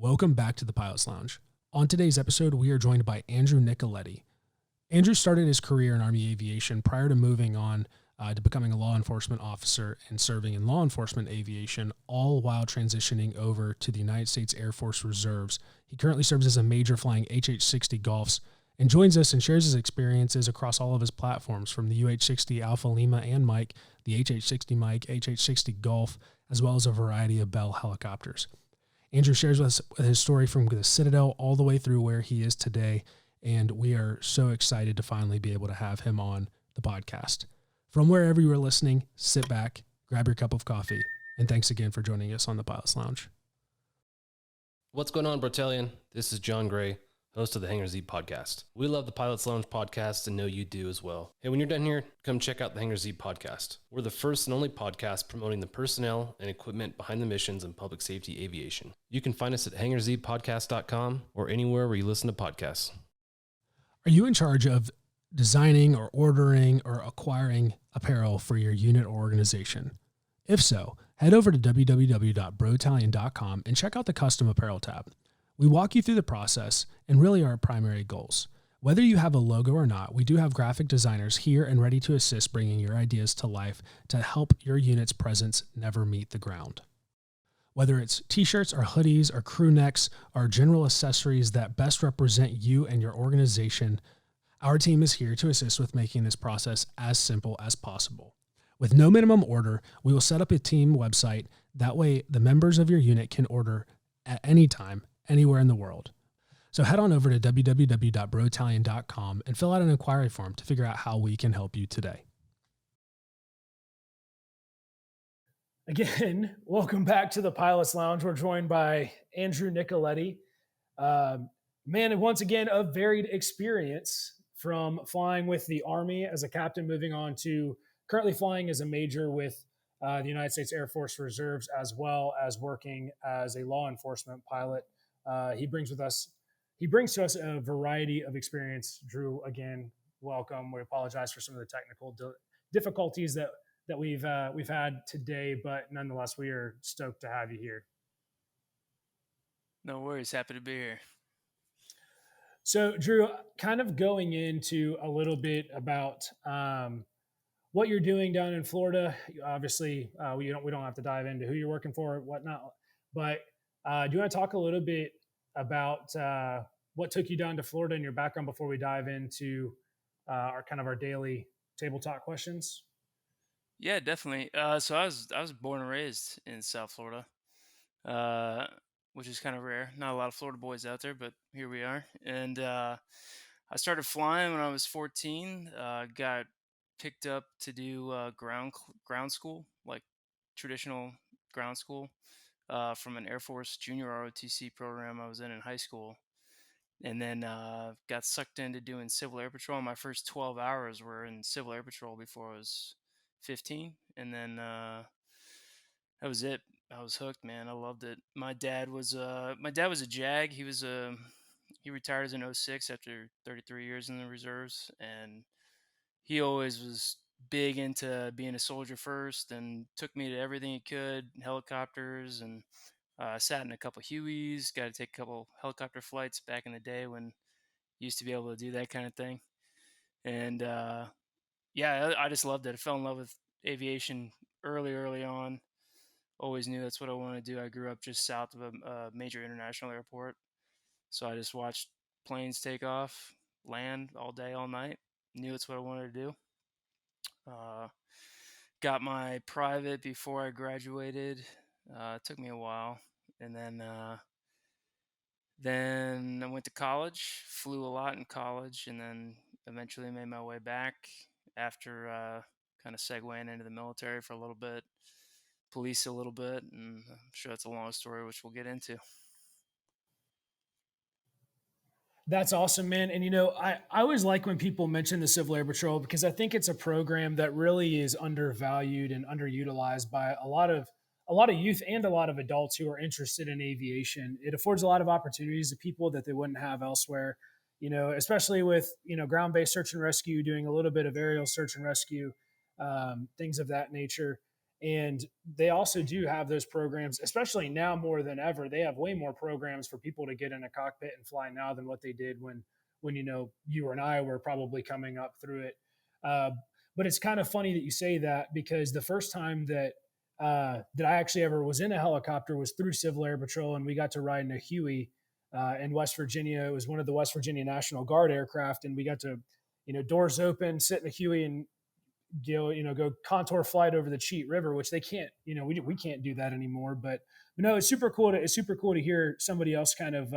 Welcome back to the Pilot's Lounge. On today's episode, we are joined by Andrew Nicoletti. Andrew started his career in Army Aviation prior to moving on to becoming a law enforcement officer and serving in Law Enforcement Aviation, all while transitioning over to the United States Air Force Reserves. He currently serves as a major flying HH-60 Golfs and joins us and shares his experiences across all of his platforms, from the UH-60 Alpha Lima and Mike, the HH-60 Mike, HH-60 Golf, as well as a variety of Bell helicopters. Andrew shares with us his story from the Citadel all the way through where he is today, and we are so excited to finally be able to have him on the podcast. From wherever you are listening, sit back, grab your cup of coffee, and thanks again for joining us on the Pilot's Lounge. What's going on, Battalion? This is John Gray, host of the Hangar Z podcast. We love the Pilot's Lounge podcast and know you do as well. Hey, when you're done here, come check out the Hangar Z podcast. We're the first and only podcast promoting the personnel and equipment behind the missions in public safety aviation. You can find us at hangarzpodcast.com or anywhere where you listen to podcasts. Are you in charge of designing or ordering or acquiring apparel for your unit or organization? If so, head over to www.brotallion.com and check out the custom apparel tab. We walk you through the process and really our primary goals. Whether you have a logo or not, we do have graphic designers here and ready to assist bringing your ideas to life to help your unit's presence never meet the ground. Whether it's t-shirts or hoodies or crew necks or general accessories that best represent you and your organization, our team is here to assist with making this process as simple as possible. With no minimum order, we will set up a team website. That way, the members of your unit can order at any time, anywhere in the world. So head on over to www.brotallion.com and fill out an inquiry form to figure out how we can help you today. Again, welcome back to the Pilot's Lounge. We're joined by Andrew Nicoletti, man, once again, a varied experience from flying with the Army as a captain, moving on to currently flying as a major with the United States Air Force Reserves, as well as working as a law enforcement pilot. He brings to us a variety of experience. Drew, again, welcome. We apologize for some of the technical difficulties that we've had today, but nonetheless, we are stoked to have you here. No worries. Happy to be here. So, Drew, kind of going into a little bit about what you're doing down in Florida. Obviously, we don't have to dive into who you're working for, whatnot. But do you want to talk a little bit about what took you down to Florida and your background before we dive into our daily table talk questions? Yeah, definitely. So I was born and raised in South Florida, which is kind of rare. Not a lot of Florida boys out there, but here we are. And I started flying when I was 14. Got picked up to do ground school, like traditional ground school, from an Air Force junior ROTC program I was in high school. And then got sucked into doing Civil Air Patrol. My first 12 hours were in Civil Air Patrol before I was 15. And then that was it. I was hooked, man. I loved it. My dad was a JAG. He retired as an 06 after 33 years in the reserves. And he always was big into being a soldier first and took me to everything he could, helicopters, and sat in a couple Hueys, got to take a couple helicopter flights back in the day when you used to be able to do that kind of thing. And yeah, I just loved it. I fell in love with aviation early on. Always knew that's what I wanted to do. I grew up just south of a major international airport. So I just watched planes take off, land all day, all night. Knew that's what I wanted to do. Got my private before I graduated. It took me a while. And then I went to college, flew a lot in college, and then eventually made my way back after kind of segueing into the military for a little bit, police a little bit, and I'm sure that's a long story, which we'll get into. That's awesome, man. And, I always like when people mention the Civil Air Patrol because I think it's a program that really is undervalued and underutilized by a lot of youth and a lot of adults who are interested in aviation. It affords a lot of opportunities to people that they wouldn't have elsewhere, especially with, ground-based search and rescue, doing a little bit of aerial search and rescue, things of that nature. And they also do have those programs, especially now more than ever. They have way more programs for people to get in a cockpit and fly now than what they did when you and I were probably coming up through it. But it's kind of funny that you say that, because the first time that I actually ever was in a helicopter was through Civil Air Patrol, and we got to ride in a Huey in West Virginia. It was one of the West Virginia National Guard aircraft, and we got to, doors open, sit in a Huey, and go contour flight over the Cheat River, which they can't, we can't do that anymore. But no, it's super cool. It's super cool to hear somebody else kind of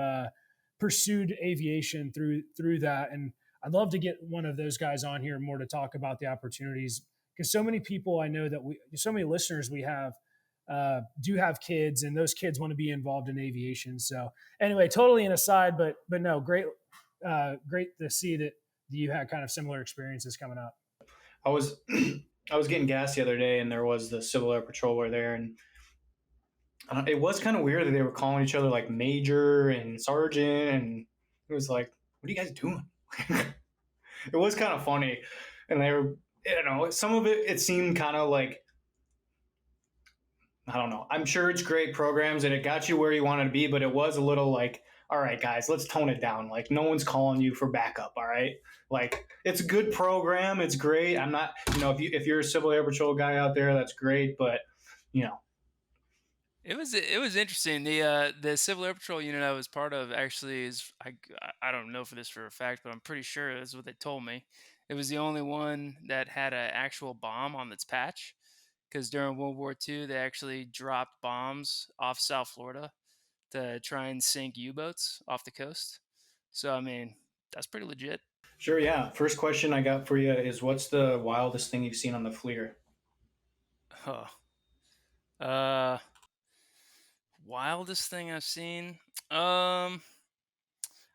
pursued aviation through that. And I'd love to get one of those guys on here more to talk about the opportunities, because so many people I know so many listeners we have do have kids, and those kids want to be involved in aviation. So anyway, totally an aside, but no, great to see that you had kind of similar experiences coming up. I was I was getting gas the other day, and there was the Civil Air Patroller there, and it was kind of weird that they were calling each other like Major and Sergeant, and it was like, what are you guys doing? It was kind of funny, and they were, some of it seemed kind of like, I don't know. I'm sure it's great programs and it got you where you wanted to be, but it was a little like, all right, guys, let's tone it down. Like, no one's calling you for backup. All right. Like, it's a good program. It's great. I'm not, if you're a Civil Air Patrol guy out there, that's great. But, It was interesting. The Civil Air Patrol unit I was part of actually is I don't know for this for a fact, but I'm pretty sure that's what they told me. It was the only one that had an actual bomb on its patch, because during World War II they actually dropped bombs off South Florida to try and sink U-boats off the coast. So I mean, that's pretty legit. Sure, yeah. First question I got for you is, what's the wildest thing you've seen on the Flear? Oh. Wildest thing I've seen. Actually,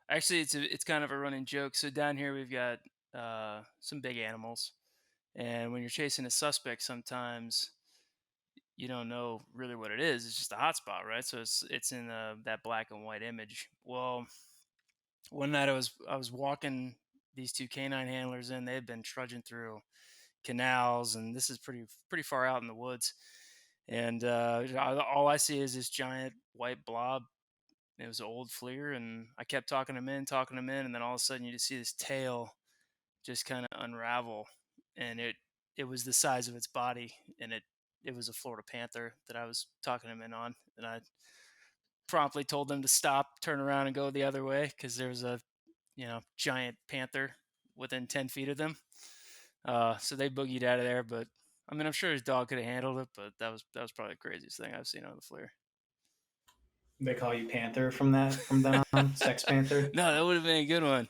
it's kind of a running joke. So down here we've got some big animals, and when you're chasing a suspect, sometimes you don't know really what it is. It's just a hot spot, right? So it's in that black and white image. Well, one night I was walking these two canine handlers in. They had been trudging through canals, and this is pretty far out in the woods. And all I see is this giant white blob. It was an old Flear, and I kept talking him in, and then all of a sudden you just see this tail just kind of unravel, and it was the size of its body, and it was a Florida panther that I was talking him in on, and I promptly told them to stop, turn around, and go the other way, because there was a giant panther within 10 feet of them. So they boogied out of there, but I mean, I'm sure his dog could have handled it, but that was probably the craziest thing I've seen on the Flear. They call you Panther from then on? Sex Panther? No, that would have been a good one.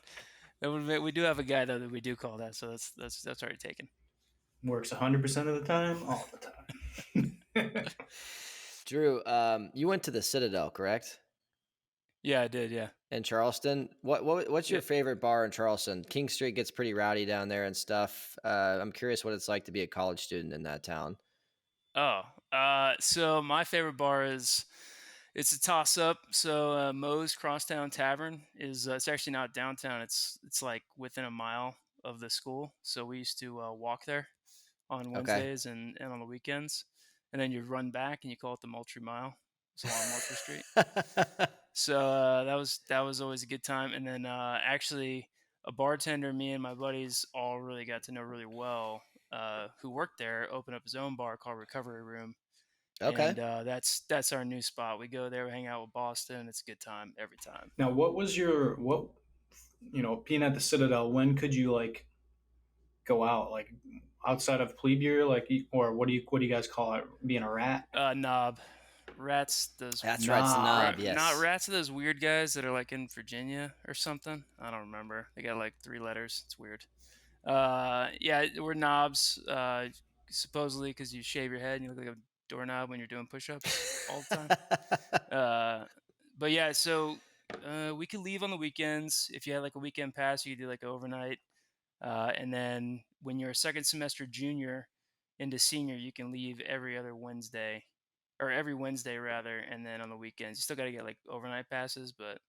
That would have been, we do have a guy though that we do call that, so that's already taken. Works 100% of the time, all the time. Drew, you went to the Citadel, correct? Yeah, I did. Yeah. In Charleston. What's your favorite bar in Charleston? King Street gets pretty rowdy down there and stuff. I'm curious what it's like to be a college student in that town. So my favorite bar is, it's a toss up. So Moe's Crosstown Tavern is it's actually not downtown. It's like within a mile of the school. So we used to walk there on Wednesdays and on the weekends, and then you run back and you call it the Moultrie Mile. It's along Moultrie Street. So that was always a good time. And then actually a bartender me and my buddies all really got to know really well, who worked there, opened up his own bar called Recovery Room. Okay. And that's our new spot. We go there, we hang out with Boston. It's a good time every time. Now, what was being at the Citadel, when could you like go out, like outside of plebe year, like, or what do you guys call it, being a rat? Knob. Rats, those. That's right, it's the knob, yes. Not rats are those weird guys that are like in Virginia or something. I don't remember. They got like 3 letters. It's weird. Yeah, we're knobs, supposedly because you shave your head and you look like a doorknob when you're doing push-ups all the time. But yeah, so we could leave on the weekends. If you had like a weekend pass, you could do like overnight. And then when you're a second semester junior into senior, you can leave every Wednesday rather, and then on the weekends you still got to get like overnight passes. But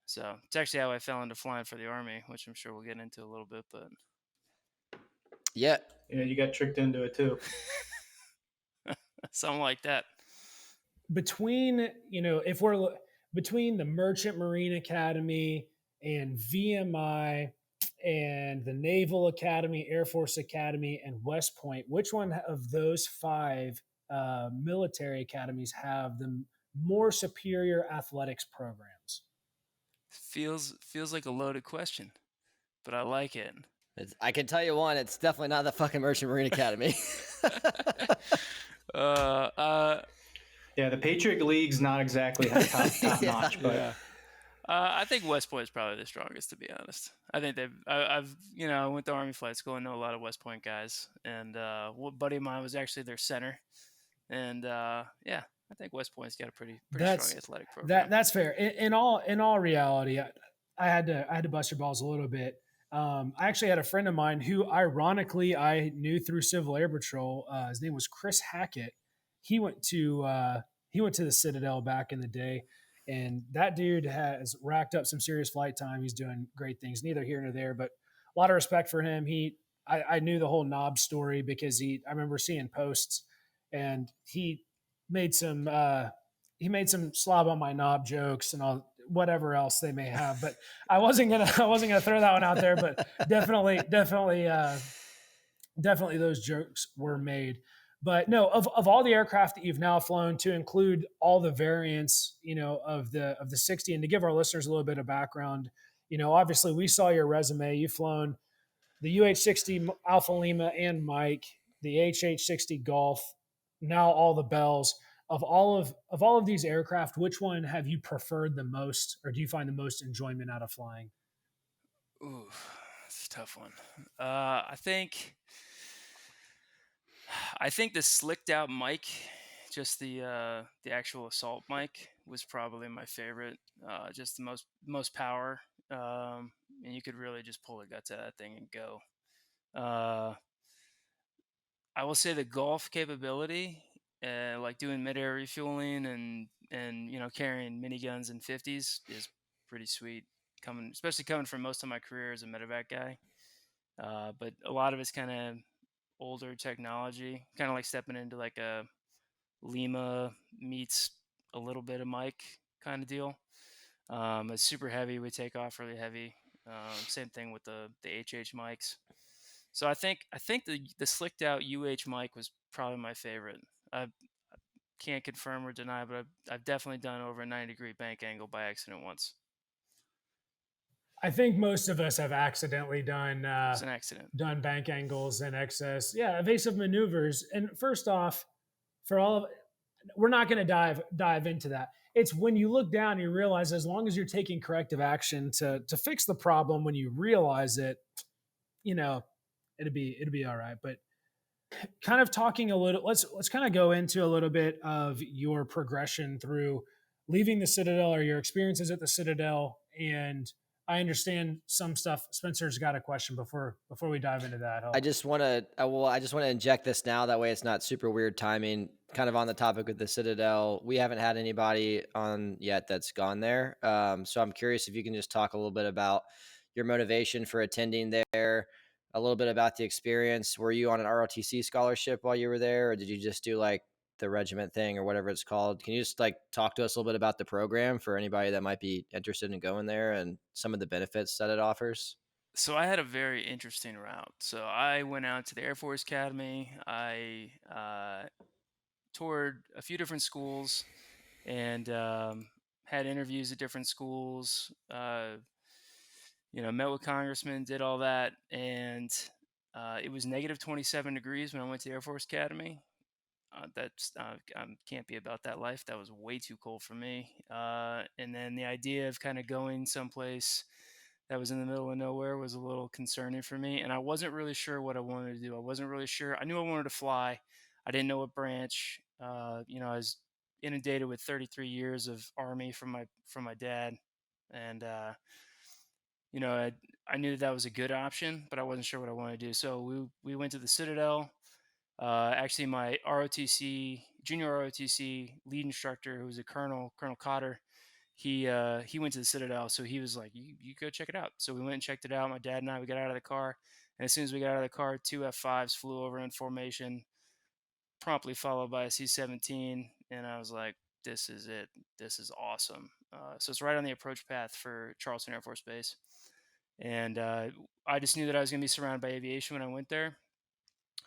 so it's actually how I fell into flying for the Army, which I'm sure we'll get into a little bit. But yeah, you got tricked into it too. Something like that. Between, if we're between the Merchant Marine Academy and VMI and the Naval Academy, Air Force Academy, and West Point, which one of those 5 military academies have the more superior athletics programs? Feels like a loaded question, but I like it. I can tell you one. It's definitely not the fucking Merchant Marine Academy. Yeah, the Patriot League's not exactly top notch, but I think West Point is probably the strongest, to be honest. I think I've I went to Army flight school and know a lot of West Point guys, and one buddy of mine was actually their center, and I think West Point's got a pretty strong athletic program. That's fair. In all reality, I had to bust your balls a little bit. I actually had a friend of mine who, ironically, I knew through Civil Air Patrol. His name was Chris Hackett. He went to the Citadel back in the day, and that dude has racked up some serious flight time. He's doing great things. Neither here nor there, but a lot of respect for him. I knew the whole knob story because I remember seeing posts, and he made some slob on my knob jokes and all whatever else they may have, but I wasn't gonna throw that one out there, but definitely those jokes were made. But no, of all the aircraft that you've now flown, to include all the variants, of the 60, and to give our listeners a little bit of background, obviously we saw your resume. You've flown the UH-60 Alpha Lima and Mike, the HH-60 Golf, now all the Bells. Of all of these aircraft, which one have you preferred the most, or do you find the most enjoyment out of flying? Ooh, that's a tough one. I think the slicked out mic, just the actual assault mic, was probably my favorite. Just the most power, and you could really just pull the guts out of that thing and go. I will say the Golf capability, like doing mid-air refueling and carrying miniguns and 50s, is pretty sweet. Especially coming from most of my career as a medevac guy. But a lot of it's kind of older technology, kind of like stepping into like a Lima meets a little bit of Mike kind of deal. It's super heavy. We take off really heavy. Same thing with the HH mics. So I think the slicked out UH mic was probably my favorite. I can't confirm or deny, but I've definitely done over a 90-degree bank angle by accident once. I think most of us have accidentally done It's an accident. Done bank angles in excess. Yeah, evasive maneuvers. And first off, we're not going to dive into that. It's when you look down and you realize, as long as you're taking corrective action to fix the problem, when you realize it, it'd be all right. But kind of talking a little, let's kind of go into a little bit of your progression through leaving the Citadel, or your experiences at the Citadel. And I understand some stuff. Spencer's got a question before we dive into that. I just want to inject this now. That way it's not super weird timing. Kind of on the topic of the Citadel, we haven't had anybody on yet that's gone there. So I'm curious if you can just talk a little bit about your motivation for attending there, a little bit about the experience. Were you on an ROTC scholarship while you were there, or did you just do like the regiment thing or whatever it's called? Can you just like talk to us a little bit about the program for anybody that might be interested in going there and some of the benefits that it offers? So I had a very interesting route. So I went out to the Air Force Academy. I toured a few different schools and had interviews at different schools. Met with congressmen, did all that, and it was negative 27 degrees when I went to the Air Force Academy. That's can't be about that life. That was way too cold for me. And then the idea of kind of going someplace that was in the middle of nowhere was a little concerning for me. And I wasn't really sure what I wanted to do. I wasn't really sure. I knew I wanted to fly. I didn't know what branch. I was inundated with 33 years of Army from my dad, and I knew that was a good option, but I wasn't sure what I wanted to do. So we went to the Citadel. Actually, my junior ROTC lead instructor, who was a Colonel Cotter, he went to the Citadel, so he was like, you go check it out. So we went and checked it out. My dad and I, we got out of the car, and as soon as we got out of the car, 2 F5s flew over in formation, promptly followed by a C-17, and I was like, this is it. This is awesome. So it's right on the approach path for Charleston Air Force Base. And I just knew that I was going to be surrounded by aviation when I went there.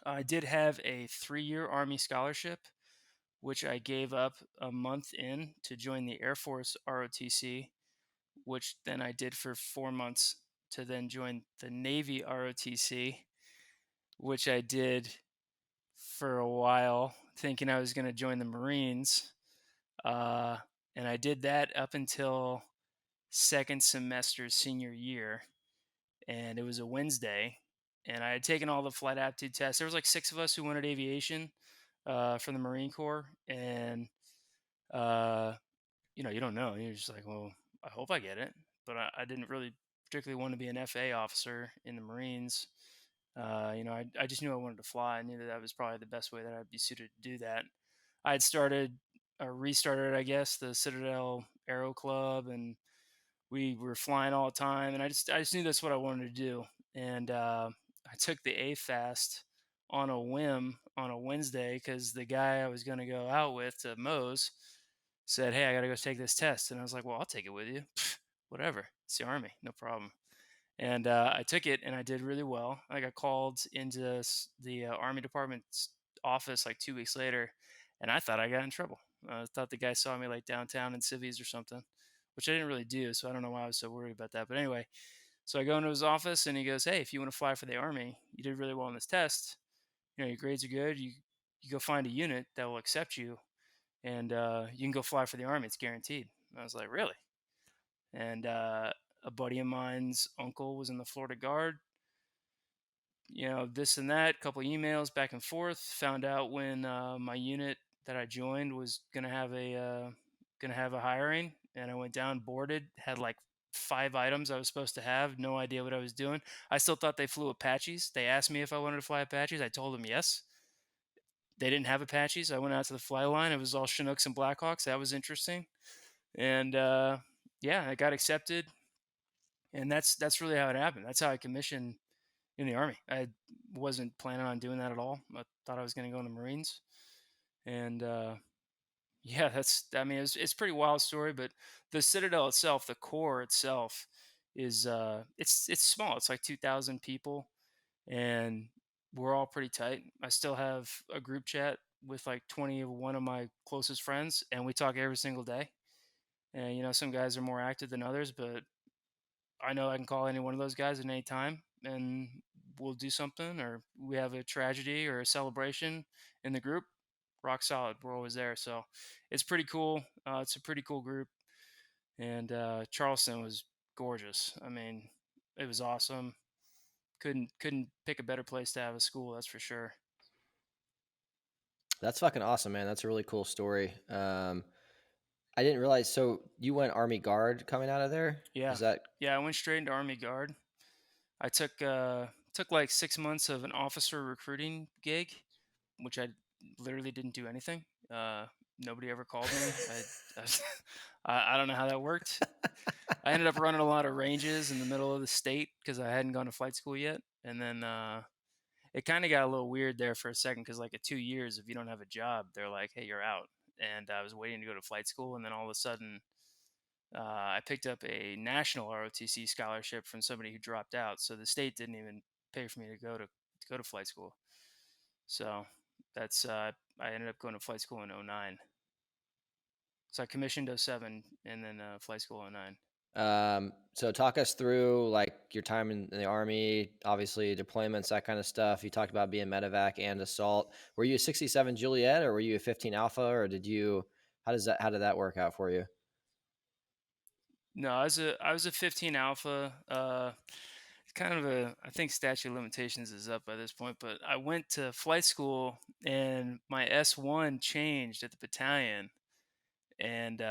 I did have a 3-year Army scholarship, which I gave up a month in to join the Air Force ROTC, which then I did for 4 months to then join the Navy ROTC, which I did for a while, thinking I was going to join the Marines. And I did that up until second semester senior year. And it was a Wednesday. And I had taken all the flight aptitude tests. There was like 6 of us who wanted aviation from the Marine Corps. And, you don't know. You're just like, well, I hope I get it. But I didn't really particularly want to be an FA officer in the Marines. I just knew I wanted to fly. I knew that was probably the best way that I'd be suited to do that. I had restarted, I guess, the Citadel Aero Club, and we were flying all the time. And I just knew that's what I wanted to do. And I took the AFAST on a whim on a Wednesday because the guy I was going to go out with to Moe's said, hey, I got to go take this test. And I was like, well, I'll take it with you. Whatever. It's the Army. No problem. And I took it, and I did really well. I got called into the Army Department's office like 2 weeks later, and I thought I got in trouble. I thought the guy saw me like downtown in civvies or something, which I didn't really do, so I don't know why I was so worried about that. But anyway, so I go into his office, and he goes, hey, if you want to fly for the Army, you did really well on this test. Your grades are good. You go find a unit that will accept you, and you can go fly for the Army. It's guaranteed. And I was like, really? And a buddy of mine's uncle was in the Florida Guard. This and that, couple emails back and forth. Found out when my unit that I joined was gonna have a hiring, and I went down, boarded, had like 5 items I was supposed to have. No idea what I was doing. I still thought they flew Apaches. They asked me if I wanted to fly Apaches. I told them yes. They didn't have Apaches. I went out to the fly line. It was all Chinooks and Blackhawks. That was interesting. And I got accepted. And that's really how it happened. That's how I commissioned in the Army. I wasn't planning on doing that at all. I thought I was going to go in the Marines. And it's a pretty wild story. But the Citadel itself, the core itself, is it's small. It's like 2,000 people, and we're all pretty tight. I still have a group chat with like 21 of my closest friends, and we talk every single day. And some guys are more active than others, but I know I can call any one of those guys at any time, and we'll do something, or we have a tragedy or a celebration in the group. Rock solid. We're always there. So it's pretty cool. It's a pretty cool group. And Charleston was gorgeous. I mean, it was awesome. Couldn't pick a better place to have a school, that's for sure. That's fucking awesome, man. That's a really cool story. I didn't realize. So you went Army Guard coming out of there? Yeah. I went straight into Army Guard. I took like 6 months of an officer recruiting gig, which I literally didn't do anything. Nobody ever called me. I don't know how that worked. I ended up running a lot of ranges in the middle of the state because I hadn't gone to flight school yet. And then it kind of got a little weird there for a second because like at 2 years, if you don't have a job, they're like, hey, you're out. And I was waiting to go to flight school. And then all of a sudden, I picked up a national ROTC scholarship from somebody who dropped out. So the state didn't even pay for me to go to flight school. So that's I ended up going to flight school in 2009. So I commissioned 2007 and then flight school 2009. So talk us through like your time in the Army, obviously deployments, that kind of stuff. You talked about being medevac and assault. Were you a 67 Juliet or were you a 15 Alpha, or how did that work out for you? No, I was a 15 Alpha. I think statute of limitations is up by this point, but I went to flight school and my S1 changed at the battalion, and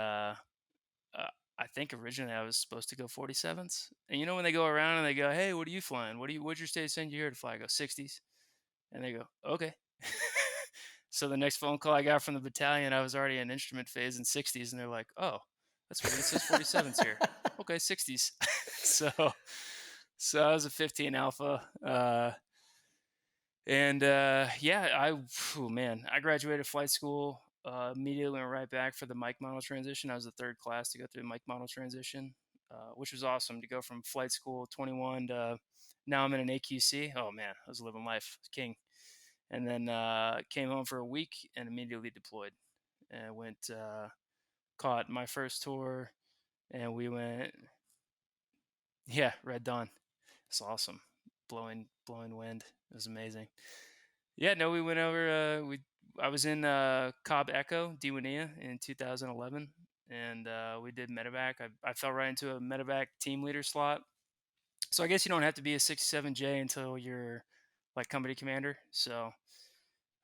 I think originally I was supposed to go 47s. And when they go around and they go, hey, what are you flying? What'd your state send you here to fly? I go 60s. And they go, okay. So the next phone call I got from the battalion, I was already in instrument phase in 60s. And they're like, oh, that's weird. It says 47s here. Okay, 60s. So I was a 15 Alpha. And I graduated flight school. Immediately went right back for the Mike model transition. I was the third class to go through the Mike model transition, which was awesome to go from flight school 21 to now I'm in an AQC. Oh man, I was living life, king. And then came home for a week and immediately deployed. And went caught my first tour, and we went, yeah, Red Dawn. It's awesome, blowing wind. It was amazing. Yeah, no, we went over. I was in Cobb Echo, Diwania in 2011, and we did medevac. I fell right into a medevac team leader slot. So I guess you don't have to be a 67J until you're like company commander.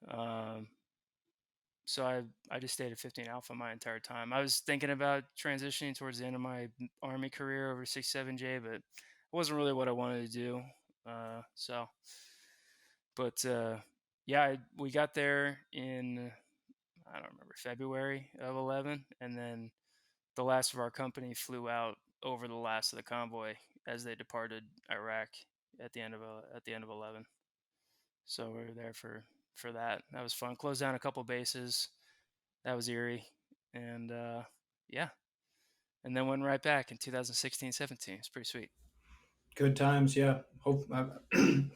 Um, so I just stayed at 15 Alpha my entire time. I was thinking about transitioning towards the end of my Army career over 67J, but it wasn't really what I wanted to do. Uh, so, but yeah, we got there in, I don't remember, February of 11, and then the last of our company flew out over the last of the convoy as they departed Iraq at the end of 11. So we were there for that. That was fun. Closed down a couple bases. That was eerie, and yeah, and then went right back in 2016, 17. It's pretty sweet. Good times, yeah. Hope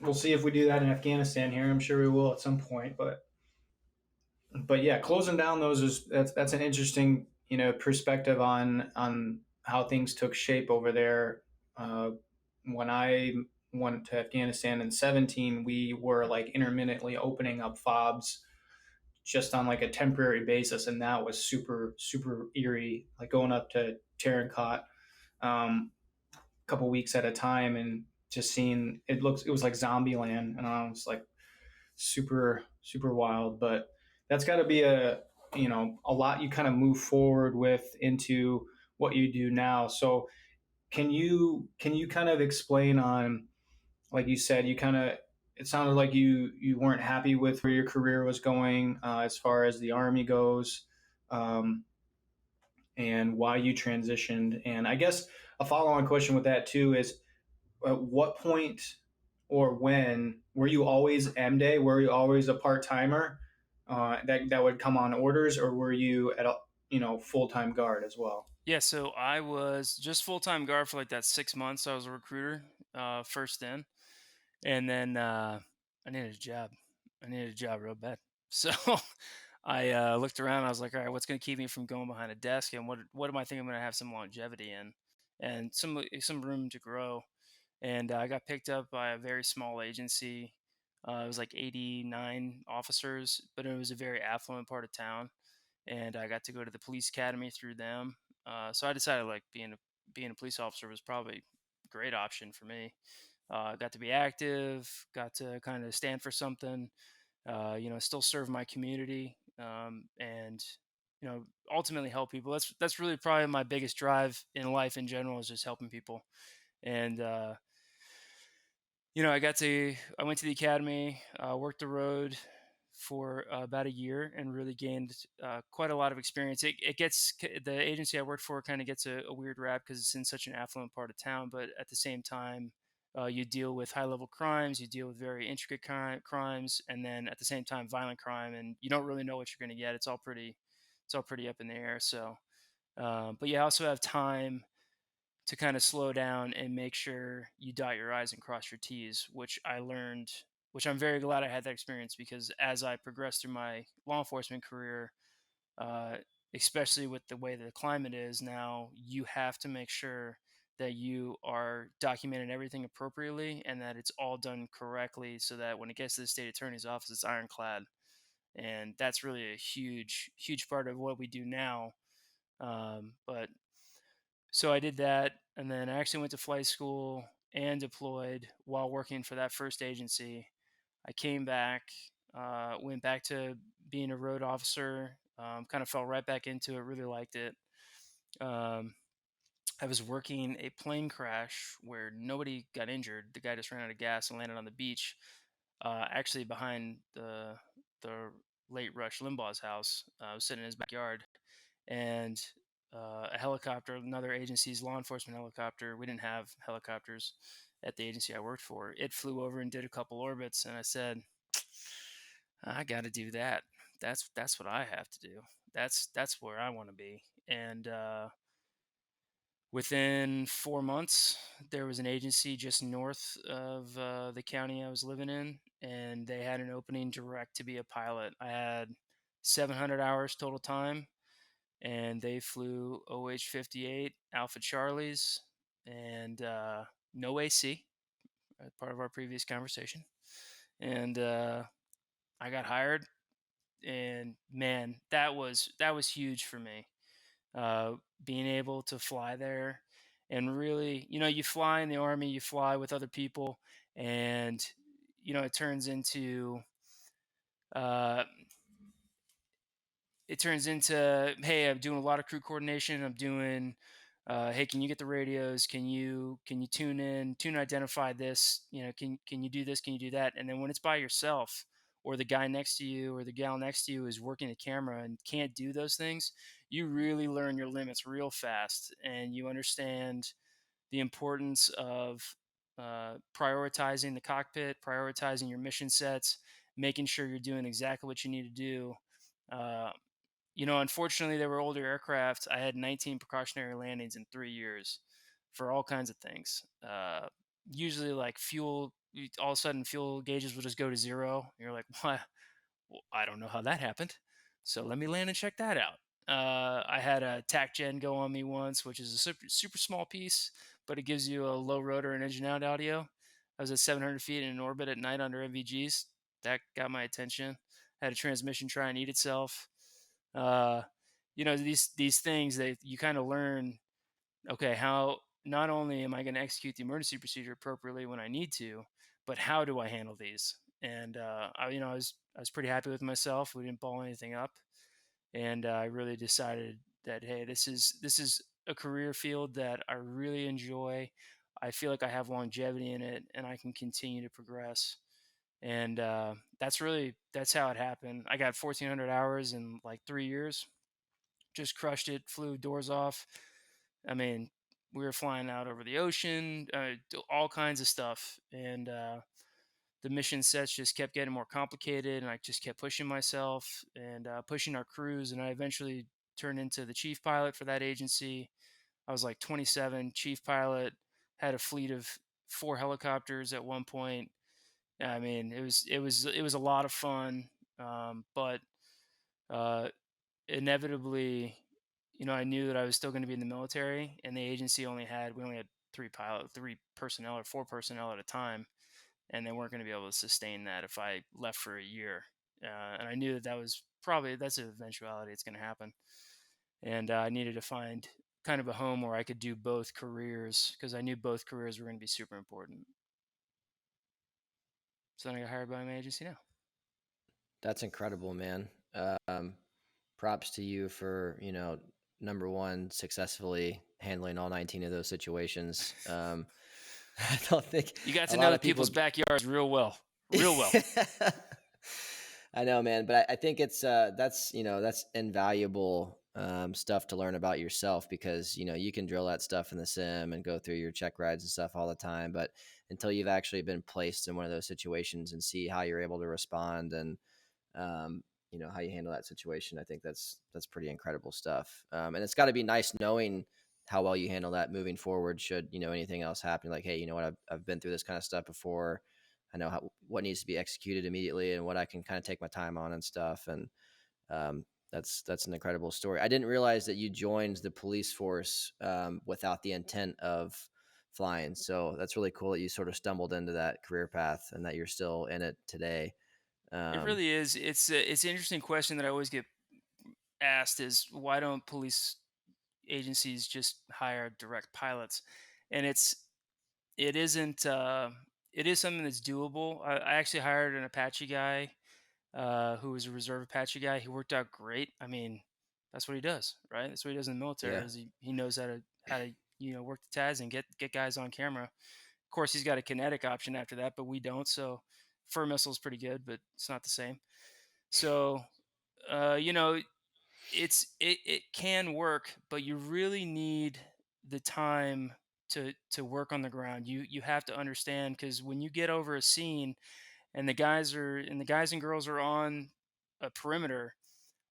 we'll see if we do that in Afghanistan here. I'm sure we will at some point, but yeah, closing down those is that's an interesting perspective on how things took shape over there. When I went to Afghanistan in 17, we were like intermittently opening up fobs just on like a temporary basis, and that was super eerie. Like going up to Tarancot a couple weeks at a time and just seeing it was like zombie land, and I was like super wild. But that's got to be a lot you kind of move forward with into what you do now. So can you kind of explain on, like you said, you kind of, it sounded like you weren't happy with where your career was going as far as the Army goes, um, and why you transitioned. And I guess a follow-on question with that too is, at what point or when were you always M Day? Were you always a part timer that would come on orders, or were you at a full time guard as well? Yeah, so I was just full time guard for like that 6 months. I was a recruiter, first in, and then I needed a job. I needed a job real bad. So I looked around. I was like, all right, what's going to keep me from going behind a desk, and what am I thinking I'm going to have some longevity in, and some room to grow. And I got picked up by a very small agency. It was like 89 officers, but it was a very affluent part of town, and I got to go to the police academy through them. So I decided like being a police officer was probably a great option for me. Got to be active, got to kind of stand for something, still serve my community, and ultimately help people. That's really probably my biggest drive in life in general, is just helping people. And I went to the academy, worked the road for about a year, and really gained quite a lot of experience. The agency I worked for kind of gets a weird rap because it's in such an affluent part of town, but at the same time, you deal with high level crimes, you deal with very intricate crimes, and then at the same time, violent crime, and you don't really know what you're going to get. It's all pretty up in the air. So, but you also have time to kind of slow down and make sure you dot your I's and cross your T's, which I learned, which I'm very glad I had that experience, because as I progressed through my law enforcement career, uh, especially with the way that the climate is now, you have to make sure that you are documenting everything appropriately and that it's all done correctly so that when it gets to the state attorney's office, it's ironclad. And that's really a huge part of what we do now. But so I did that, and then I actually went to flight school and deployed while working for that first agency. I came back, went back to being a road officer, kind of fell right back into it, really liked it. Um, I was working a plane crash where nobody got injured. The guy just ran out of gas and landed on the beach, actually behind the late Rush Limbaugh's house. I was sitting in his backyard, and a helicopter, another agency's law enforcement helicopter. We didn't have helicopters at the agency I worked for. It flew over and did a couple orbits, and I said, I got to do that. That's what I have to do. That's where I want to be. And within 4 months, there was an agency just north of the county I was living in, and they had an opening direct to be a pilot. I had 700 hours total time, and they flew OH-58 Alpha Charlies and no AC, part of our previous conversation. And I got hired, and man, that was huge for me. Being able to fly there, and really, you fly in the Army, you fly with other people, and it turns into uh, hey, I'm doing a lot of crew coordination. I'm doing hey, can you get the radios? Can you tune identify this? Can you do this? Can you do that? And then when it's by yourself, or the guy next to you or the gal next to you is working the camera and can't do those things, you really learn your limits real fast, and you understand the importance of prioritizing the cockpit, prioritizing your mission sets, making sure you're doing exactly what you need to do. Uh, Unfortunately, there were older aircraft. I had 19 precautionary landings in 3 years for all kinds of things. Usually, like fuel, all of a sudden, fuel gauges will just go to zero. You're like, what? Well, I don't know how that happened. So let me land and check that out. I had a TAC gen go on me once, which is a super, super small piece, but it gives you a low rotor and engine out audio. I was at 700 feet in an orbit at night under MVGs. That got my attention. Had a transmission try and eat itself. uh, these things that you kind of learn. Okay, how not only am I going to execute the emergency procedure appropriately when I need to, but how do I handle these? And I was pretty happy with myself. We didn't ball anything up, and I really decided that, hey, this is a career field that I really enjoy. I feel like I have longevity in it, and I can continue to progress. And that's how it happened. I got 1,400 hours in like 3 years. Just crushed it. Flew doors off. I mean, we were flying out over the ocean, all kinds of stuff, and the mission sets just kept getting more complicated, and I just kept pushing myself and pushing our crews, and I eventually turned into the chief pilot for that agency. I was like 27, chief pilot, had a fleet of 4 helicopters at one point. I mean, it was a lot of fun, but uh, inevitably, I knew that I was still going to be in the military, and the agency we only had three personnel or four personnel at a time, and they weren't going to be able to sustain that if I left for a year. And I knew that's an eventuality. It's going to happen, and I needed to find kind of a home where I could do both careers, because I knew both careers were going to be super important. So then I got hired by my agency now. That's incredible, man. Props to you for, number one, successfully handling all 19 of those situations. I don't think You got to a lot know of people people's backyards real well. Real well. I know, man, but I think it's that's invaluable stuff to learn about yourself, because you can drill that stuff in the sim and go through your check rides and stuff all the time, but until you've actually been placed in one of those situations and see how you're able to respond, and um, how you handle that situation, I think that's pretty incredible stuff. And it's got to be nice knowing how well you handle that moving forward. Should anything else happen, like, hey, you know what, I've been through this kind of stuff before. I know what needs to be executed immediately and what I can kind of take my time on and stuff. And that's an incredible story. I didn't realize that you joined the police force without the intent of flying. So that's really cool that you sort of stumbled into that career path and that you're still in it today. It really is. It's an interesting question that I always get asked, is why don't police agencies just hire direct pilots? And it isn't it is something that's doable. I actually hired an Apache guy who was a reserve Apache guy. He worked out great. I mean, that's what he does, right? That's what he does in the military. Yeah. Is he knows how to work the TAS and get guys on camera. Of course, he's got a kinetic option after that, but we don't. So fur missile is pretty good, but it's not the same. So uh, you know, it can work, but you really need the time to work on the ground. You have to understand, because when you get over a scene and the guys and girls are on a perimeter,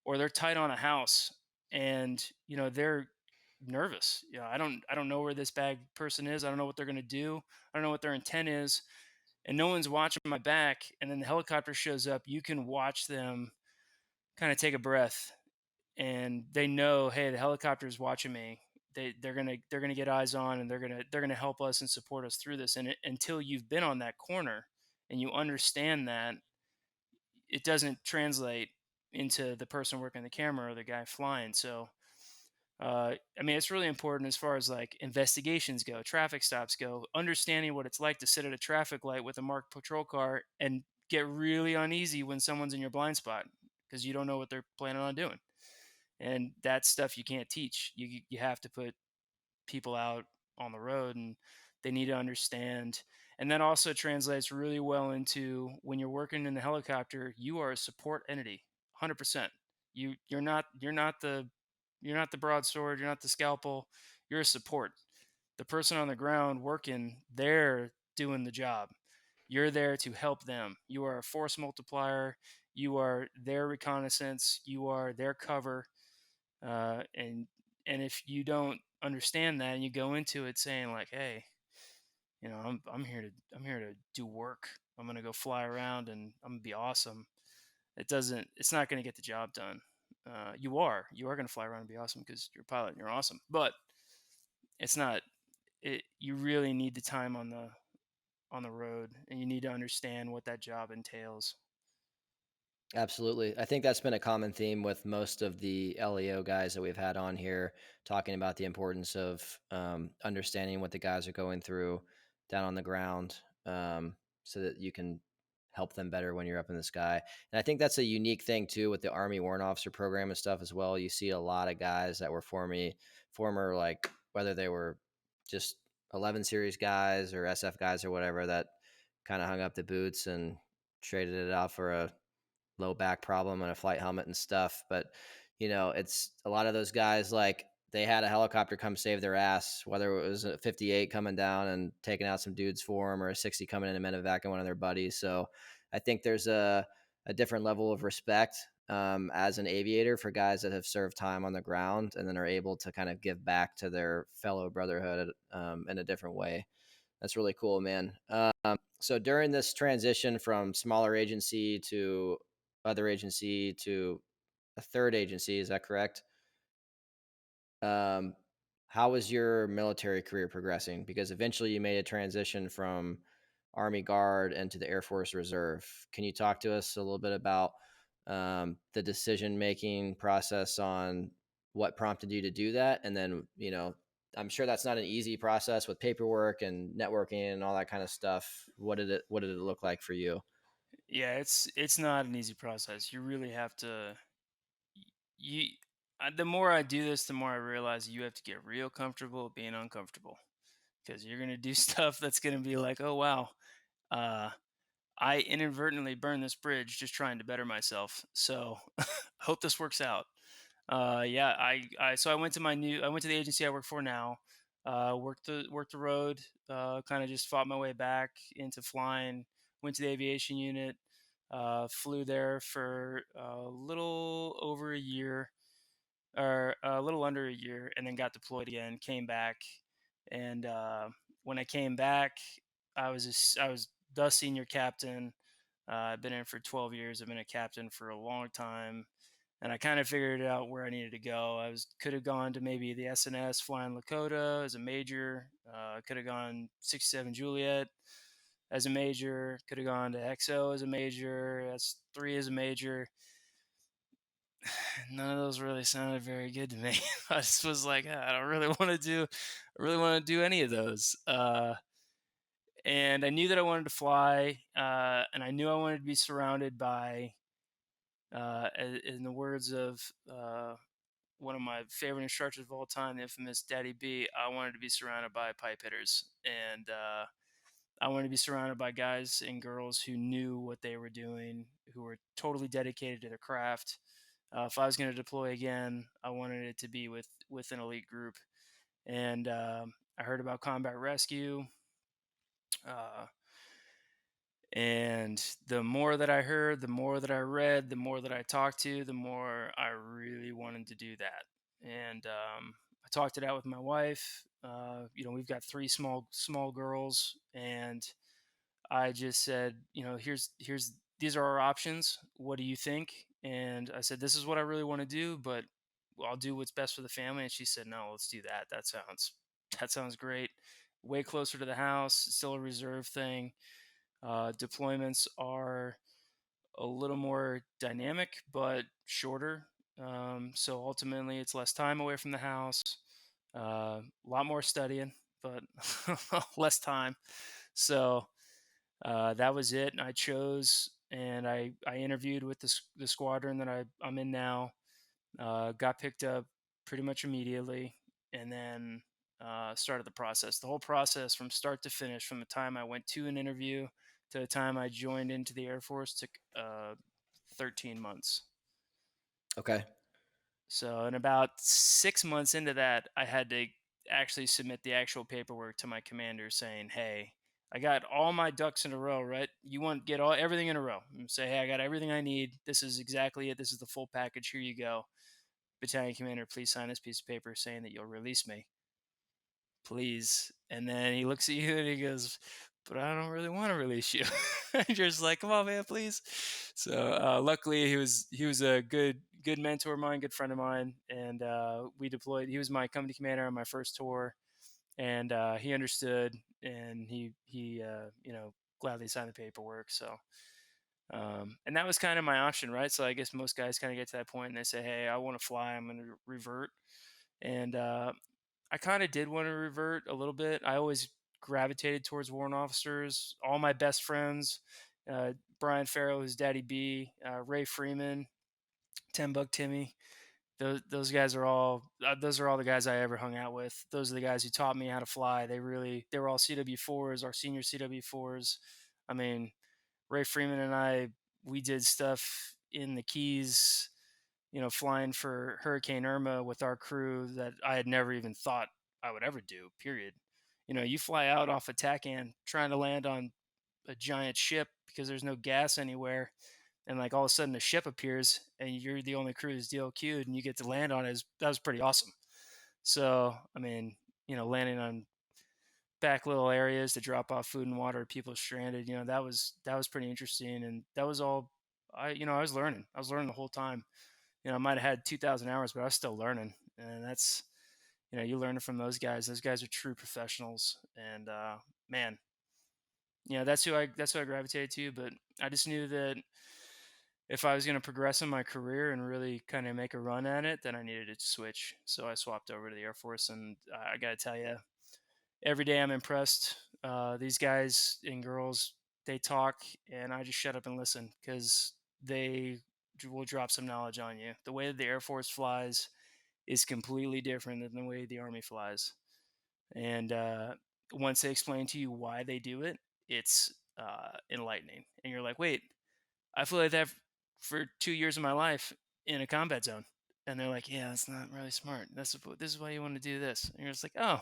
or they're tight on a house, and they're nervous. I don't know where this bad person is. I don't know what they're going to do. I don't know what their intent is, and no one's watching my back. And then the helicopter shows up. You can watch them kind of take a breath, and they know, hey, the helicopter is watching me. They're gonna get eyes on, and they're gonna help us and support us through this. And until you've been on that corner and you understand that, it doesn't translate into the person working the camera or the guy flying. So I mean, it's really important as far as like investigations go, traffic stops go, understanding what it's like to sit at a traffic light with a marked patrol car and get really uneasy when someone's in your blind spot because you don't know what they're planning on doing. And that's stuff you can't teach. You have to put people out on the road, and they need to understand. And that also translates really well into when you're working in the helicopter, you are a support entity, 100%. You're not the broadsword, you're not the scalpel, you're a support. The person on the ground working, they're doing the job. You're there to help them. You are a force multiplier. You are their reconnaissance. You are their cover. And if you don't understand that and you go into it saying like, hey, I'm here to do work. I'm gonna go fly around and I'm gonna be awesome. It's not gonna get the job done. You are gonna fly around and be awesome because you're a pilot and you're awesome. But it's not. You really need the time on the road, and you need to understand what that job entails. Absolutely. I think that's been a common theme with most of the LEO guys that we've had on here, talking about the importance of understanding what the guys are going through down on the ground, so that you can help them better when you're up in the sky. And I think that's a unique thing too with the Army Warrant Officer program and stuff as well. You see a lot of guys that were former, like whether they were just 11 series guys or SF guys or whatever, that kind of hung up the boots and traded it out for a low back problem and a flight helmet and stuff. But it's a lot of those guys, like they had a helicopter come save their ass, whether it was a 58 coming down and taking out some dudes for them, or a 60 coming in and medevacing one of their buddies. So I think there's a different level of respect as an aviator for guys that have served time on the ground and then are able to kind of give back to their fellow brotherhood in a different way. That's really cool, man. So during this transition from smaller agency to other agency to a third agency, is that correct? How was your military career progressing? Because eventually you made a transition from Army Guard into the Air Force Reserve. Can you talk to us a little bit about the decision-making process on what prompted you to do that? And then, I'm sure that's not an easy process with paperwork and networking and all that kind of stuff. What did it look like for you? Yeah, it's not an easy process. You really have to. You The more I do this, the more I realize you have to get real comfortable being uncomfortable, because you're gonna do stuff that's gonna be like, oh wow, uh, I inadvertently burned this bridge just trying to better myself. So hope this works out. Yeah, so I went to the agency I work for now. Worked the road. Kind of just fought my way back into flying. Went to the aviation unit. Flew there for a little over a year, or a little under a year, and then got deployed again. Came back, and when I came back, I was the senior captain. I've been in for 12 years. I've been a captain for a long time, and I kind of figured out where I needed to go. Could have gone to maybe the SNS flying Lakota as a major. Could have gone 67 Juliet as a major. Could have gone to XO as a major. S3 as a major. None of those really sounded very good to me. I just was like, I don't really want to do any of those. And I knew that I wanted to fly, and I knew I wanted to be surrounded by, in the words of one of my favorite instructors of all time, the infamous Daddy B, I wanted to be surrounded by pipe hitters. And I wanted to be surrounded by guys and girls who knew what they were doing, who were totally dedicated to their craft. If I was going to deploy again, I wanted it to be with an elite group. And I heard about combat rescue. Uh, And the more that I heard, the more that I read, the more that I talked to, the more I really wanted to do that. And I talked it out with my wife. We've got three small girls, and I just said, here's these are our options. What do you think? And I said, this is what I really want to do, but I'll do what's best for the family. And she said, no, let's do that. That sounds great. Way closer to the house, still a reserve thing. Deployments are a little more dynamic, but shorter. So ultimately, it's less time away from the house, a lot more studying, but less time. So that was it. And I chose, and I interviewed with the squadron that I'm in now. Got picked up pretty much immediately, and then started the process. The whole process from start to finish, from the time I went to an interview to the time I joined into the Air Force, took 13 months. Okay. So, in about 6 months into that, I had to actually submit the actual paperwork to my commander saying, "Hey, I got all my ducks in a row, right? You want get everything in a row, and say, hey, I got everything I need. This is exactly it. This is the full package. Here you go. Battalion commander, please sign this piece of paper saying that you'll release me, please." And then he looks at you and he goes, "But I don't really want to release you." And you're just like, "Come on, man, please." So luckily, he was a good mentor of mine, good friend of mine, and we deployed. He was my company commander on my first tour, and he understood, and he gladly signed the paperwork. So. And that was kind of my option, right? So I guess most guys kind of get to that point and they say, "Hey, I want to fly. I'm going to revert." And I kind of did want to revert a little bit. I always gravitated towards warrant officers. All my best friends, Brian Farrell, who's Daddy B, Ray Freeman, Ten Buck Timmy. Those guys are all. Those are all the guys I ever hung out with. Those are the guys who taught me how to fly. They were all CW4s, our senior CW4s. I mean, Ray Freeman and I, we did stuff in the Keys, flying for Hurricane Irma with our crew that I had never even thought I would ever do, period. You fly out off a TACAN trying to land on a giant ship because there's no gas anywhere. And like all of a sudden a ship appears and you're the only crew that's DLQ'd and you get to land on it. That was pretty awesome. So, I mean, landing on back little areas to drop off food and water, people stranded, that was pretty interesting. And that was all I was learning. I was learning the whole time. I might have had 2,000 hours, but I was still learning. And that's, you learn from those guys. Those guys are true professionals. And man, that's who I gravitated to. But I just knew that if I was going to progress in my career and really kind of make a run at it, then I needed to switch. So I swapped over to the Air Force, and I got to tell you, every day I'm impressed. These guys and girls, they talk, and I just shut up and listen because they will drop some knowledge on you. The way that the Air Force flies is completely different than the way the Army flies. And once they explain to you why they do it, it's enlightening. And you're like, wait, I flew like that for 2 years of my life in a combat zone. And they're like, yeah, that's not really smart. This is why you want to do this. And you're just like, oh,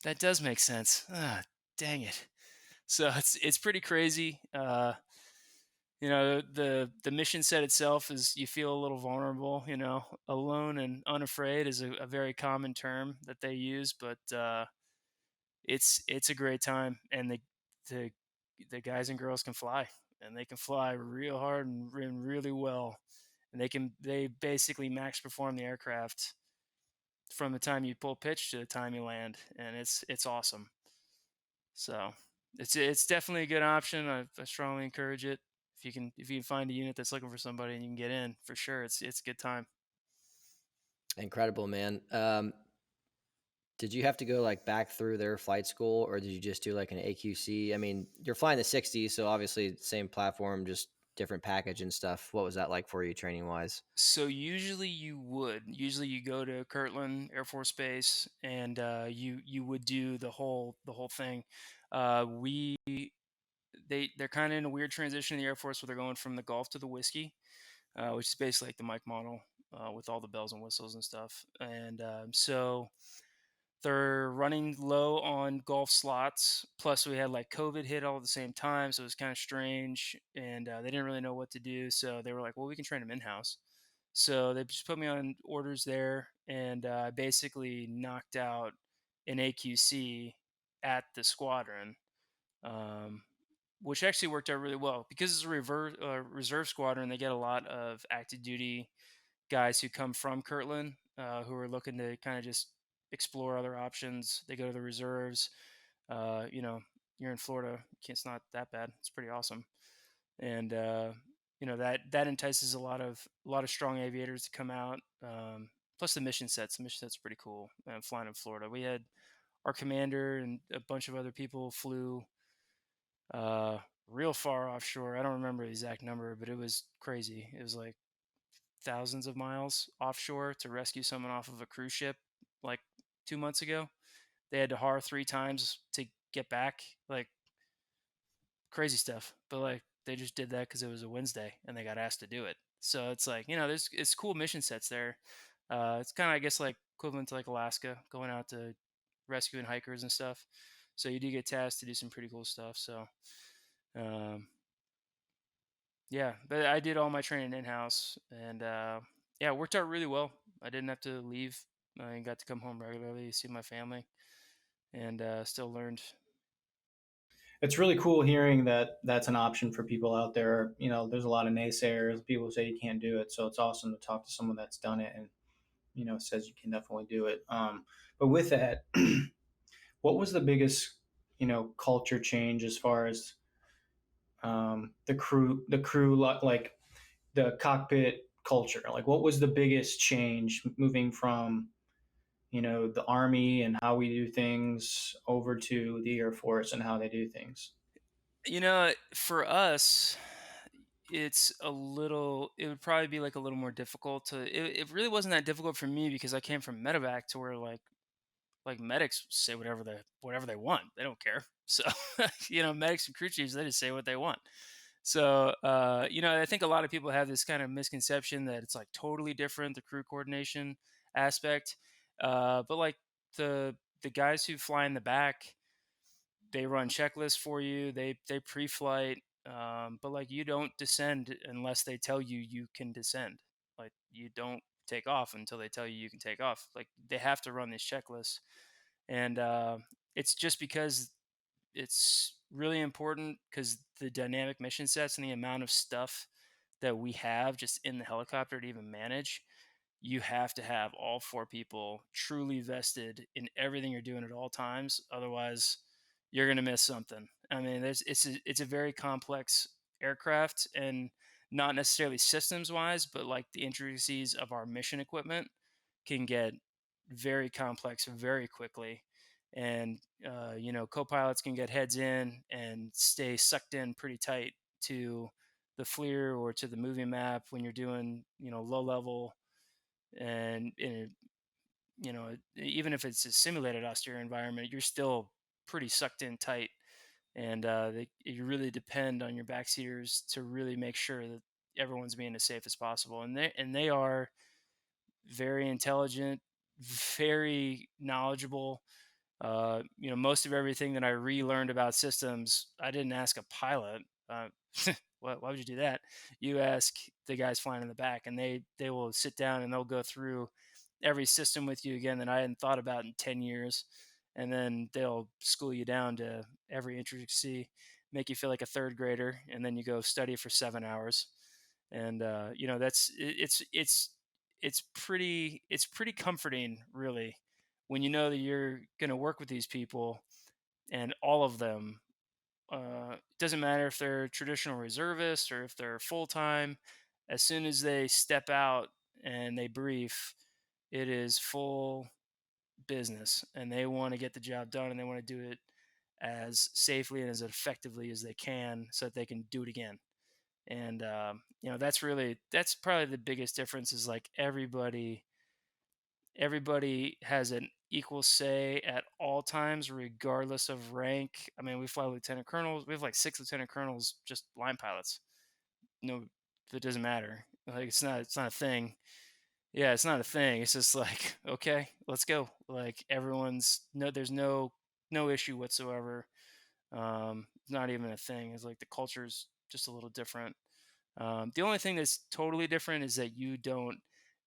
that does make sense. Ah, dang it. So it's pretty crazy. The mission set itself is you feel a little vulnerable. Alone and unafraid is a very common term that they use, but it's a great time, and the the guys and girls can fly, and they can fly real hard and really well, and they basically max perform the aircraft from the time you pull pitch to the time you land, and it's awesome. So it's definitely a good option. I strongly encourage it. If you can find a unit that's looking for somebody and you can get in, for sure, it's a good time. Incredible, man. Did you have to go like back through their flight school, or did you just do like an AQC? I mean, you're flying the 60, so obviously same platform, just different package and stuff. What was that like for you training wise? So usually you go to Kirtland Air Force Base, and you would do the whole thing. They're kind of in a weird transition in the Air Force where they're going from the Golf to the Whiskey, which is basically like the Mike model with all the bells and whistles and stuff. And so they're running low on golf slots. Plus, we had like COVID hit all at the same time, so it was kind of strange, and they didn't really know what to do. So they were like, "Well, we can train them in house." So they just put me on orders there, and I basically knocked out an AQC at the squadron, um, which actually worked out really well because it's a reserve squadron. They get a lot of active duty guys who come from Kirtland, who are looking to kind of just explore other options. They go to the reserves. You know, you're in Florida, it's not that bad. It's pretty awesome, and you know that entices a lot of strong aviators to come out. Plus the mission sets. The mission sets are pretty cool. Flying in Florida, we had our commander and a bunch of other people flew uh, real far offshore. I don't remember the exact number, but it was crazy. It was like thousands of miles offshore to rescue someone off of a cruise ship like 2 months ago. They had to har 3 times to get back, like crazy stuff. But like they just did that because it was a Wednesday and they got asked to do it. So it's like, there's it's cool mission sets there. It's kind of, I guess, like equivalent to like Alaska, going out to rescuing hikers and stuff. So you do get tasked to do some pretty cool stuff. So um, yeah, but I did all my training in house, and yeah, it worked out really well. I didn't have to leave. I got to come home regularly, see my family, and still learned. It's really cool hearing that that's an option for people out there. There's a lot of naysayers. People who say you can't do it. So it's awesome to talk to someone that's done it and, says you can definitely do it. But with that, what was the biggest, culture change as far as the crew, like the cockpit culture? Like, what was the biggest change moving from, the Army and how we do things over to the Air Force and how they do things? For us, it would probably be like a little more difficult it really wasn't that difficult for me because I came from medevac to where like medics say whatever they want. They don't care. So, medics and crew chiefs, they just say what they want. So, I think a lot of people have this kind of misconception that it's like totally different, the crew coordination aspect. But like the guys who fly in the back, they run checklists for you. They pre-flight, but like you don't descend unless they tell you you can descend. Like you don't take off until they tell you you can take off. Like they have to run these checklists, and it's just because it's really important because the dynamic mission sets and the amount of stuff that we have just in the helicopter to even manage, you have to have all four people truly vested in everything you're doing at all times. Otherwise, you're going to miss something. I mean, it's a very complex aircraft, and not necessarily systems wise, but like the intricacies of our mission equipment can get very complex very quickly. And co-pilots can get heads in and stay sucked in pretty tight to the Flear or to the moving map when you're doing low level, and even if it's a simulated austere environment, you're still pretty sucked in tight, and you really depend on your backseaters to really make sure that everyone's being as safe as possible. And they are very intelligent, very knowledgeable. Most of everything that I relearned about systems, I didn't ask a pilot. Why would you do that? You ask the guys flying in the back, and they will sit down and they'll go through every system with you again that I hadn't thought about in 10 years. And then they'll school you down to every intricacy, make you feel like a third grader, and then you go study for 7 hours. And it's pretty comforting, really, when you know that you're going to work with these people, and all of them, doesn't matter if they're traditional reservists or if they're full time. As soon as they step out and they brief, it is full business, and they want to get the job done, and they want to do it as safely and as effectively as they can so that they can do it again. And that's probably the biggest difference, is like everybody has an equal say at all times, regardless of rank. I mean, we fly lieutenant colonels. We have like 6 lieutenant colonels, just line pilots. No, it doesn't matter. Like it's not a thing. Yeah, it's not a thing. It's just like, okay, let's go. Like there's no issue whatsoever. It's not even a thing. It's like the culture's just a little different. The only thing that's totally different is that you don't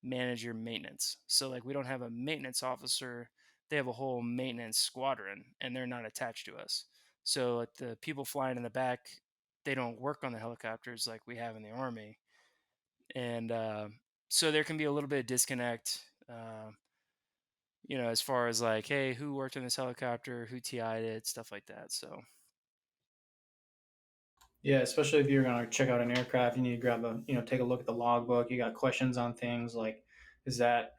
manage your maintenance. So like we don't have a maintenance officer. They have a whole maintenance squadron, and they're not attached to us. So like the people flying in the back, they don't work on the helicopters like we have in the Army, and so there can be a little bit of disconnect. As far as like, hey, who worked on this helicopter, who TI'd it, stuff like that. So Yeah, especially if you're gonna check out an aircraft, you need to grab take a look at the logbook. You got questions on things like, is that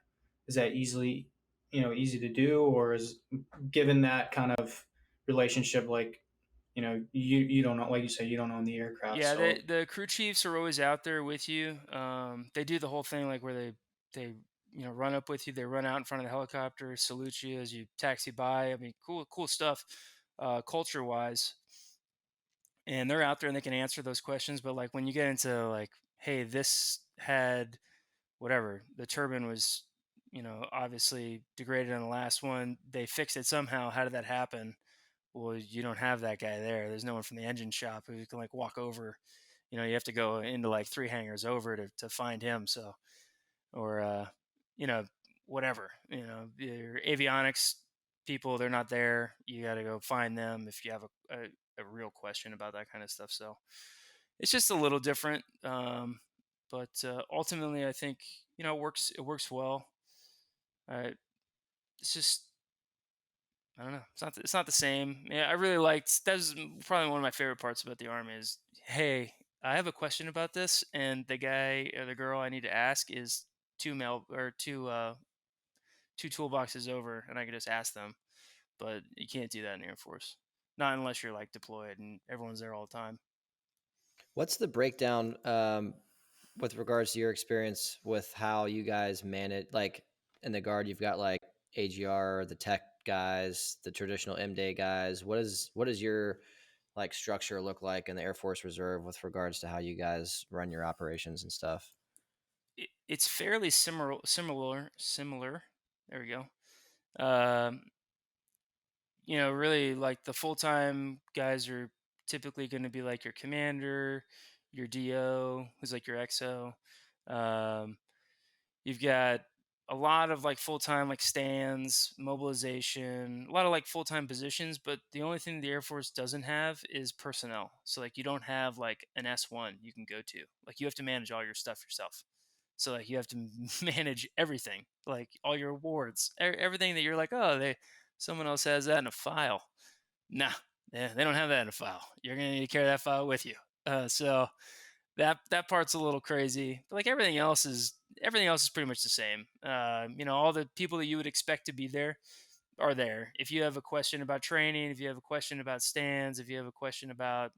easily, easy to do, or is given that kind of relationship, like, you don't know, like you said, you don't own the aircraft, yeah, so the crew chiefs are always out there with you. They do the whole thing like where they run up with you. They run out in front of the helicopter, salute you as you taxi by. I mean, cool stuff, culture wise. And they're out there and they can answer those questions. But like when you get into like, hey, this had whatever, the turbine was obviously degraded on the last one. They fixed it somehow. How did that happen? Well, you don't have that guy there. There's no one from the engine shop who can like walk over. You have to go into like 3 hangars over to find him. So, or you know, whatever. Your avionics people, they're not there. You got to go find them if you have a real question about that kind of stuff. So it's just a little different. But ultimately, I think it works well. It's just I don't know. It's not the same. Yeah, I really liked. That was probably one of my favorite parts about the Army is, hey, I have a question about this, and the guy or the girl I need to ask is two toolboxes over, and I can just ask them. But you can't do that in the Air Force, not unless you're like deployed and everyone's there all the time. What's the breakdown with regards to your experience with how you guys manage, like in the Guard, you've got like AGR, the tech guys, the traditional M-Day guys. What does your like structure look like in the Air Force Reserve with regards to how you guys run your operations and stuff? It's fairly similar. There we go. Um, really like the full time guys are typically going to be like your commander, your DO, who's like your XO. Um, you've got a lot of like full time like stands, mobilization, a lot of like full time positions. But the only thing the Air Force doesn't have is personnel. So like you don't have like an S1 you can go to. Like you have to manage all your stuff yourself. So like you have to manage everything, like all your awards, everything that you're like, oh, someone else has that in a file. Nah, they don't have that in a file. You're gonna need to carry that file with you. So that part's a little crazy, but like everything else is pretty much the same. All the people that you would expect to be there are there. If you have a question about training, if you have a question about stands, if you have a question about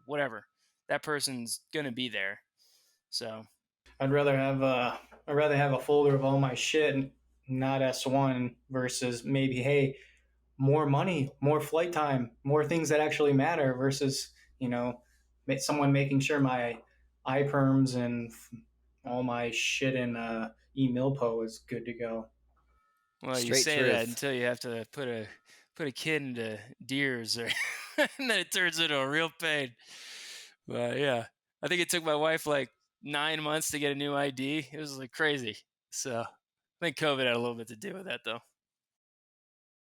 whatever, that person's gonna be there. So I'd rather have a folder of all my shit, not S1, versus maybe, hey, more money, more flight time, more things that actually matter, versus someone making sure my iPerms and all my shit in eMilpo is good to go. well, you Straight say that truth. until you have to put a kid into Deers, or and then it turns into a real pain. But yeah, I think it took my wife like 9 months to get a new ID. It was like crazy. So I think COVID had a little bit to do with that, though.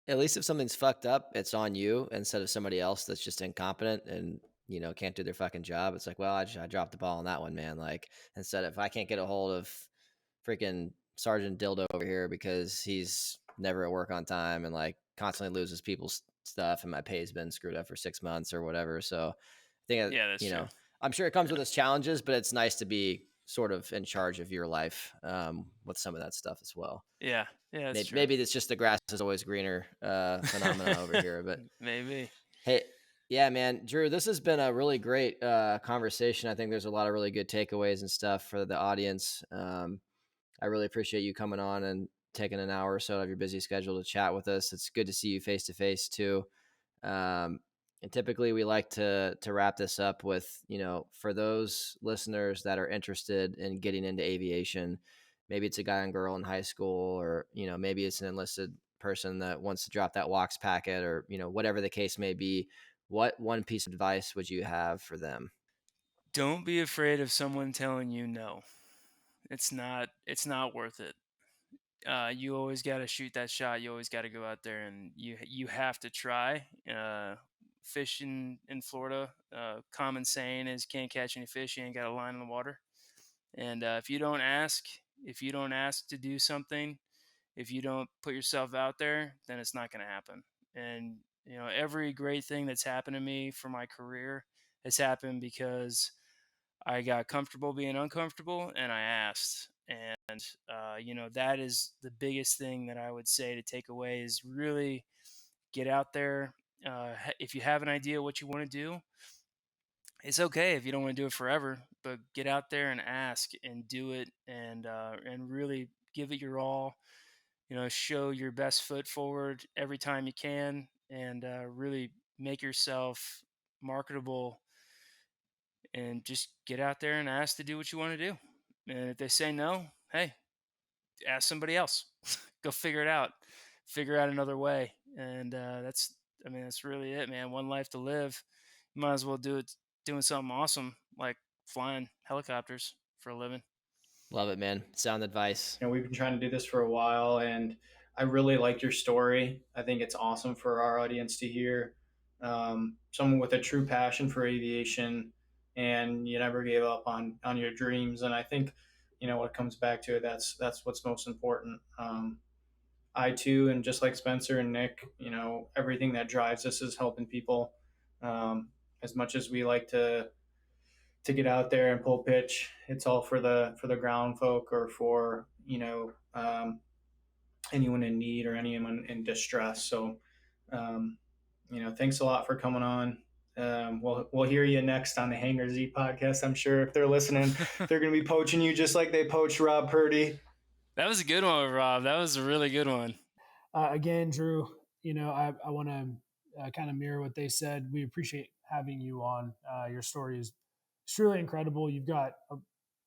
At least if something's fucked up, it's on you instead of somebody else that's just incompetent and can't do their fucking job. It's like, well, I dropped the ball on that one, man. Like instead, if I can't get a hold of freaking Sergeant Dildo over here because he's never at work on time and like constantly loses people's stuff, and my pay's been screwed up for 6 months or whatever. So I think Yeah, that's true. I'm sure it comes with its challenges, but it's nice to be sort of in charge of your life with some of that stuff as well. Yeah, that's Maybe, true. maybe it's just the grass is always greener phenomena over here. But Maybe. hey, yeah, man, Drew, this has been a really great conversation. I think there's a lot of really good takeaways and stuff for the audience. I really appreciate you coming on and taking an hour or so out of your busy schedule to chat with us. It's good to see you face to face too. And typically we like to wrap this up with, for those listeners that are interested in getting into aviation, maybe it's a guy and girl in high school, or, maybe it's an enlisted person that wants to drop that walks packet, or, whatever the case may be, what one piece of advice would you have for them? Don't be afraid of someone telling you no. It's not worth it. You always got to shoot that shot. You always got to go out there, and you have to try. Fishing in Florida, common saying is, can't catch any fish, you ain't got a line in the water. And if you don't ask to do something, if you don't put yourself out there, then it's not going to happen. And every great thing that's happened to me for my career has happened because I got comfortable being uncomfortable, and I asked. And that is the biggest thing that I would say to take away is really get out there. If you have an idea what you want to do, it's okay if you don't want to do it forever, but get out there and ask and do it, and really give it your all. Show your best foot forward every time you can, and really make yourself marketable, and just get out there and ask to do what you want to do. And if they say no, hey, ask somebody else. Go figure it out. Figure out another way. And that's really it, man. One life to live. You might as well do it doing something awesome like flying helicopters for a living. Love it, man. Sound advice. We've been trying to do this for a while, and I really like your story. I think it's awesome for our audience to hear. Someone with a true passion for aviation, and you never gave up on your dreams. And I think, when it comes back to it, that's what's most important. I too, and just like Spencer and Nick, everything that drives us is helping people. As much as we like to get out there and pull pitch, it's all for the ground folk, or for anyone in need or anyone in distress. So thanks a lot for coming on. We'll hear you next on the Hangar Z podcast. I'm sure if they're listening, they're going to be poaching you just like they poached Rob Purdy. That was a good one, Rob. That was a really good one. Again, Drew, I want to kind of mirror what they said. We appreciate having you on. Your story is truly incredible. You've got a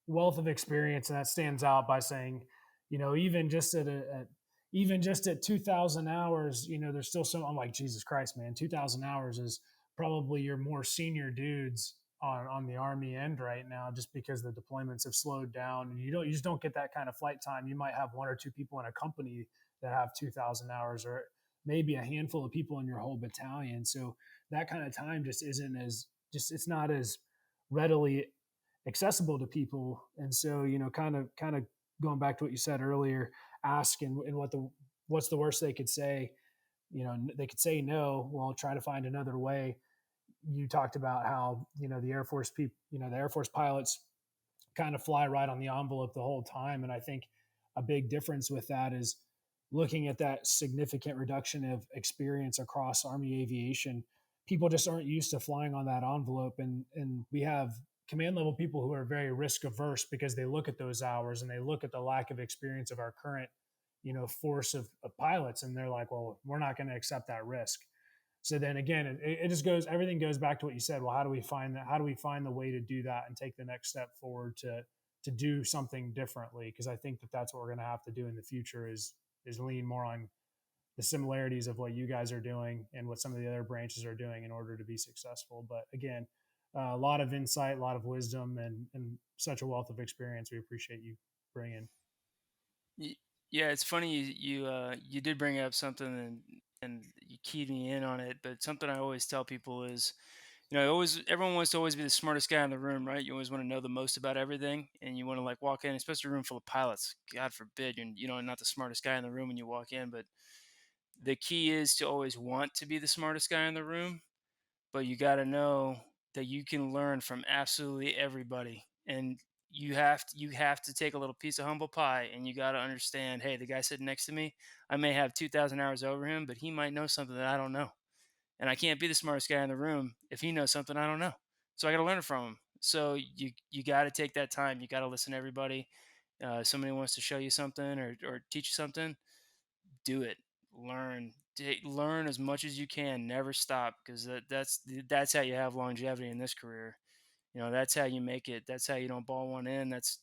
wealth of experience, and that stands out by saying, even just at 2,000 hours, there's still some. I'm like, Jesus Christ, man, 2,000 hours is probably your more senior dudes on the Army end right now, just because the deployments have slowed down, and you just don't get that kind of flight time. You might have one or two people in a company that have 2,000 hours, or maybe a handful of people in your whole battalion. So that kind of time just isn't it's not as readily accessible to people. And so, kind of going back to what you said earlier, ask, and what's the worst they could say? They could say no. Well, try to find another way. You talked about how, the Air Force the Air Force pilots kind of fly right on the envelope the whole time. And I think a big difference with that is looking at that significant reduction of experience across Army aviation. People just aren't used to flying on that envelope. And we have command level people who are very risk averse because they look at those hours and they look at the lack of experience of our current, force of pilots. And they're like, well, we're not going to accept that risk. So then again, it just everything goes back to what you said. Well, how do we find that? How do we find the way to do that and take the next step forward to do something differently? Because I think that's what we're going to have to do in the future is lean more on the similarities of what you guys are doing and what some of the other branches are doing in order to be successful. But again, a lot of insight, a lot of wisdom, and such a wealth of experience. We appreciate you bringing. Yeah, it's funny you did bring up something, and you keyed me in on it. But something I always tell people is, everyone wants to always be the smartest guy in the room, right? You always want to know the most about everything, and you want to like walk in, especially a room full of pilots. God forbid, you're not the smartest guy in the room when you walk in. But the key is to always want to be the smartest guy in the room, but you got to know that you can learn from absolutely everybody, and you have to take a little piece of humble pie, and you got to understand, hey, the guy sitting next to me, I may have 2,000 hours over him, but he might know something that I don't know, and I can't be the smartest guy in the room if he knows something I don't know. So I got to learn from him. So you got to take that time. You got to listen to everybody. Somebody wants to show you something or teach you something, do it. Learn as much as you can. Never stop, because that's how you have longevity in this career. that's how you make it. That's how you don't ball one in. That's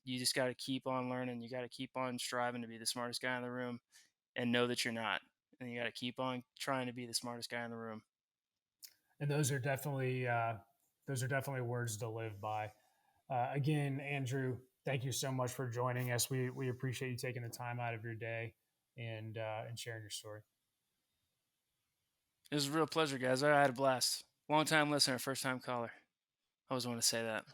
you just got to keep on learning. You got to keep on striving to be the smartest guy in the room, and know that you're not. And you got to keep on trying to be the smartest guy in the room. And those are definitely words to live by. Again, Andrew, thank you so much for joining us. We appreciate you taking the time out of your day and sharing your story. It was a real pleasure, guys. I had a blast. Long time listener, first time caller. I always want to say that.